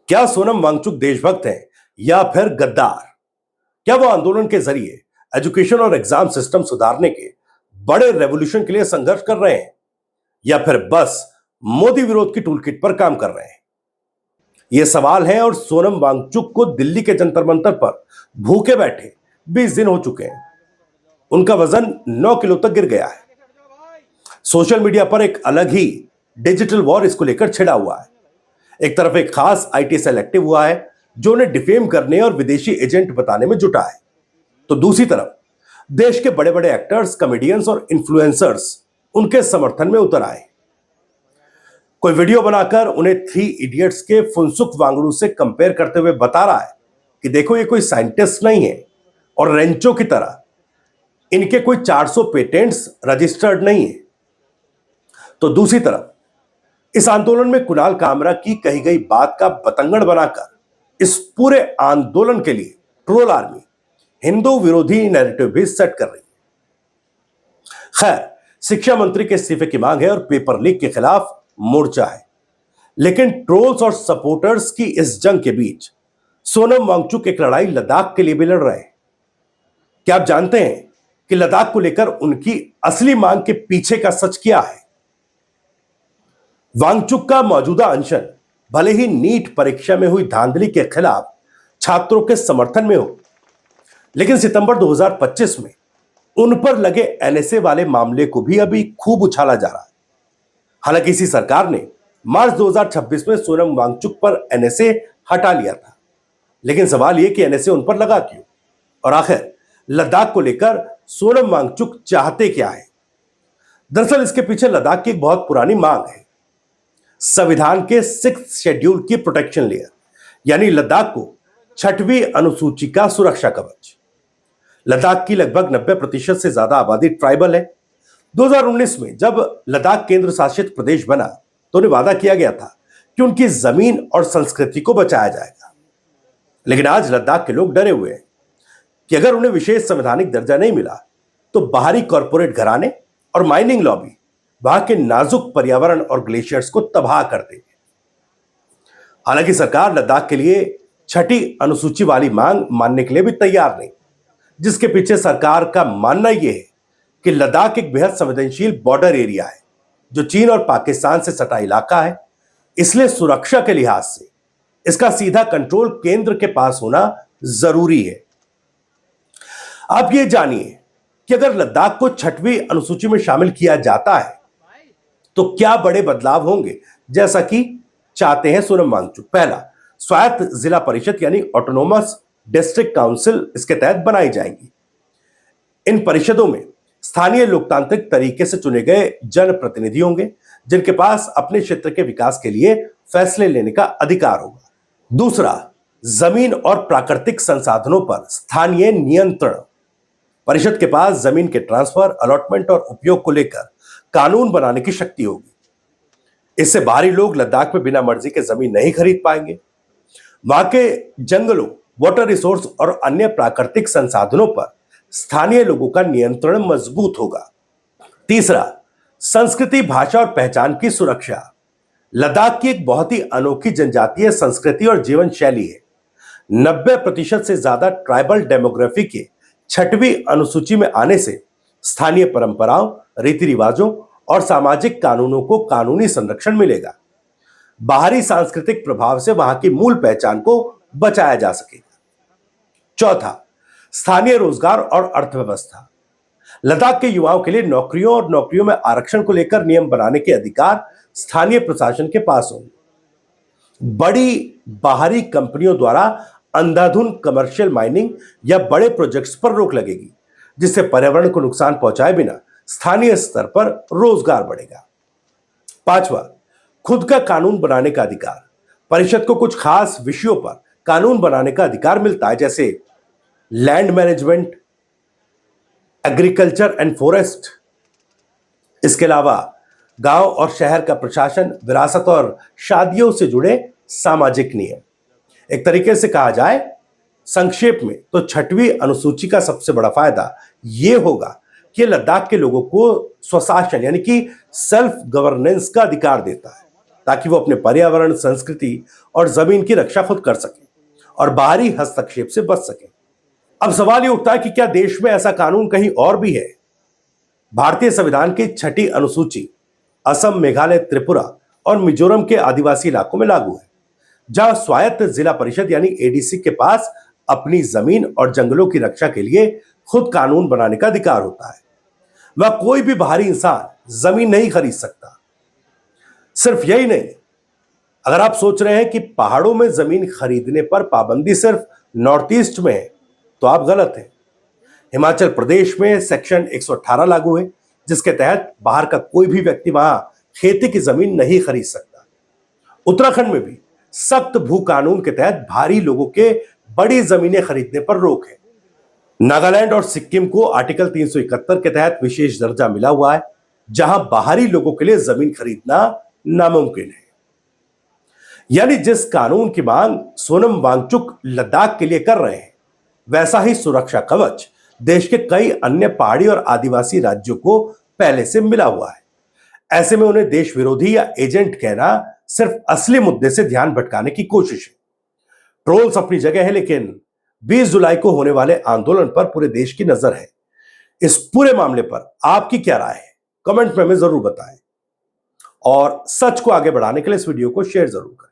क्या सोनम वांगचुक देशभक्त हैं या फिर गद्दार? क्या वो आंदोलन के जरिए एजुकेशन और एग्जाम सिस्टम सुधारने के बड़े रेवोल्यूशन के लिए संघर्ष कर रहे हैं या फिर बस मोदी विरोध की टूलकिट पर काम कर रहे हैं? ये सवाल है और सोनम वांगचुक को दिल्ली के जंतर मंतर पर भूखे बैठे 20 दिन हो चुके हैं। उनका वजन 9 किलो तक गिर गया है। सोशल मीडिया पर एक अलग ही डिजिटल वॉर इसको लेकर छिड़ा हुआ है। एक तरफ एक खास आईटी सेल एक्टिव हुआ है जो उन्हें डिफेम करने और विदेशी एजेंट बताने में जुटा है, तो दूसरी तरफ देश के बड़े बड़े एक्टर्स, कॉमेडियंस और इन्फ्लुएंसर्स उनके समर्थन में उतर आए। कोई वीडियो बनाकर उन्हें 3 इडियट्स के फुनसुक वांगडू से कंपेयर करते हुए बता रहा है कि देखो ये कोई साइंटिस्ट नहीं है और रेंचो की तरह इनके कोई 400 पेटेंट्स रजिस्टर्ड नहीं है। तो दूसरी तरफ इस आंदोलन में कुणाल कामरा की कही गई बात का बतंगड़ बनाकर इस पूरे आंदोलन के लिए ट्रोल आर्मी हिंदू विरोधी नैरेटिव भी सेट कर रही है। खैर, शिक्षा मंत्री के इस्तीफे की मांग है और पेपर लीक के खिलाफ मोर्चा है, लेकिन ट्रोल्स और सपोर्टर्स की इस जंग के बीच सोनम वांगचुक एक लड़ाई लद्दाख के लिए भी लड़ रहे हैं। क्या आप जानते हैं कि लद्दाख को लेकर उनकी असली मांग के पीछे का सच क्या है? वांगचुक का मौजूदा अनशन भले ही नीट परीक्षा में हुई धांधली के खिलाफ छात्रों के समर्थन में हो, लेकिन सितंबर 2025 में उन पर लगे एनएसए वाले मामले को भी अभी खूब उछाला जा रहा है। हालांकि इसी सरकार ने मार्च 2026 में सोनम वांगचुक पर एनएसए हटा लिया था, लेकिन सवाल यह कि एनएसए उन पर लगा क्यों और आखिर लद्दाख को लेकर सोनम वांगचुक चाहते क्या है? दरअसल इसके पीछे लद्दाख की एक बहुत पुरानी मांग है, संविधान के 6th शेड्यूल की प्रोटेक्शन लेयर, यानी लद्दाख को 6वीं अनुसूची का सुरक्षा कवच। लद्दाख की लगभग 90% से ज्यादा आबादी ट्राइबल है। 2019 में जब लद्दाख केंद्र शासित प्रदेश बना तो उन्हें वादा किया गया था कि उनकी जमीन और संस्कृति को बचाया जाएगा, लेकिन आज लद्दाख के लोग डरे हुए हैं कि अगर उन्हें विशेष संवैधानिक दर्जा नहीं मिला तो बाहरी कॉरपोरेट घराने और माइनिंग लॉबी वहां के नाजुक पर्यावरण और ग्लेशियर्स को तबाह कर देंगे। हालांकि सरकार लद्दाख के लिए 6ठी अनुसूची वाली मांग मानने के लिए भी तैयार नहीं, जिसके पीछे सरकार का मानना यह है कि लद्दाख एक बेहद संवेदनशील बॉर्डर एरिया है जो चीन और पाकिस्तान से सटा इलाका है, इसलिए सुरक्षा के लिहाज से इसका सीधा कंट्रोल केंद्र के पास होना जरूरी है। आप ये जानिए कि अगर लद्दाख को 6वीं अनुसूची में शामिल किया जाता है तो क्या बड़े बदलाव होंगे जैसा कि चाहते हैं सोनम वांगचुक। पहला, स्वायत्त जिला परिषद यानी ऑटोनोमस डिस्ट्रिक्ट काउंसिल इसके तहत बनाई जाएंगी। इन परिषदों में स्थानीय लोकतांत्रिक तरीके से चुने गए जनप्रतिनिधि होंगे जिनके पास अपने क्षेत्र के विकास के लिए फैसले लेने का अधिकार होगा। दूसरा, जमीन और प्राकृतिक संसाधनों पर स्थानीय नियंत्रण। परिषद के पास जमीन के ट्रांसफर, अलॉटमेंट और उपयोग को लेकर कानून बनाने की शक्ति होगी। इससे बाहरी लोग लद्दाख में बिना मर्जी के जमीन नहीं खरीद पाएंगे। वहां के जंगलों, वाटर रिसोर्स और अन्य प्राकृतिक संसाधनों पर स्थानीय लोगों का नियंत्रण मजबूत होगा। तीसरा, संस्कृति, भाषा और पहचान की सुरक्षा। लद्दाख की एक बहुत ही अनोखी जनजातीय संस्कृति और जीवन शैली है। 90% से ज्यादा ट्राइबल डेमोग्राफी के 6वीं अनुसूची में आने से स्थानीय परंपराओं, रीति रिवाजों और सामाजिक कानूनों को कानूनी संरक्षण मिलेगा। बाहरी सांस्कृतिक प्रभाव से वहां की मूल पहचान को बचाया जा सकेगा। चौथा, स्थानीय रोजगार और अर्थव्यवस्था। लद्दाख के युवाओं के लिए नौकरियों और नौकरियों में आरक्षण को लेकर नियम बनाने के अधिकार स्थानीय प्रशासन के पास होंगे। बड़ी बाहरी कंपनियों द्वारा अंधाधुंध कमर्शियल माइनिंग या बड़े प्रोजेक्ट्स पर रोक लगेगी, जिससे पर्यावरण को नुकसान पहुंचाए बिना स्थानीय स्तर पर रोजगार बढ़ेगा। पांचवा, खुद का कानून बनाने का अधिकार। परिषद को कुछ खास विषयों पर कानून बनाने का अधिकार मिलता है, जैसे land management, agriculture and forest. इसके अलावा गांव और शहर का प्रशासन, विरासत और शादियों से जुड़े सामाजिक नियम। एक तरीके से कहा जाए संक्षेप में तो 6वीं अनुसूची का सबसे बड़ा फायदा यह होगा कि लद्दाख के लोगों को स्वशासन यानी कि सेल्फ गवर्नेंस का अधिकार देता है। ताकि वो अपने पर्यावरण, संस्कृति और जमीन की रक्षा खुद कर सके और बाहरी हस्तक्षेप से बच सके। अब सवाल ये उठता है कि क्या देश में ऐसा कानून कहीं और भी है? भारतीय संविधान की 6ठी अनुसूची असम, मेघालय, त्रिपुरा और मिजोरम के आदिवासी इलाकों में लागू है, जहां स्वायत्त जिला परिषद यानी एडीसी के पास अपनी जमीन और जंगलों की रक्षा के लिए खुद कानून बनाने का अधिकार होता है। वह कोई भी बाहरी इंसान जमीन नहीं खरीद सकता। सिर्फ यही नहीं, अगर आप सोच रहे हैं कि पहाड़ों में जमीन खरीदने पर पाबंदी सिर्फ नॉर्थ ईस्ट में है, तो आप गलत हैं। हिमाचल प्रदेश में सेक्शन 118 लागू है, जिसके तहत बाहर का कोई भी व्यक्ति वहां खेती की जमीन नहीं खरीद सकता। उत्तराखंड में भी सख्त भू कानून के तहत भारी लोगों के बड़ी जमीनें खरीदने पर रोक है। नागालैंड और सिक्किम को आर्टिकल 371 के तहत विशेष दर्जा मिला हुआ है, जहां बाहरी लोगों के लिए जमीन खरीदना नामुमकिन है। यानी जिस कानून की मांग सोनम वांगचुक लद्दाख के लिए कर रहे हैं, वैसा ही सुरक्षा कवच देश के कई अन्य पहाड़ी और आदिवासी राज्यों को पहले से मिला हुआ है। ऐसे में उन्हें देश विरोधी या एजेंट कहना सिर्फ असली मुद्दे से ध्यान भटकाने की कोशिश है। ट्रोल्स अपनी जगह है, लेकिन 20 जुलाई को होने वाले आंदोलन पर पूरे देश की नजर है। इस पूरे मामले पर आपकी क्या राय है? कमेंट में हमें जरूर बताएं और सच को आगे बढ़ाने के लिए इस वीडियो को शेयर जरूर करें।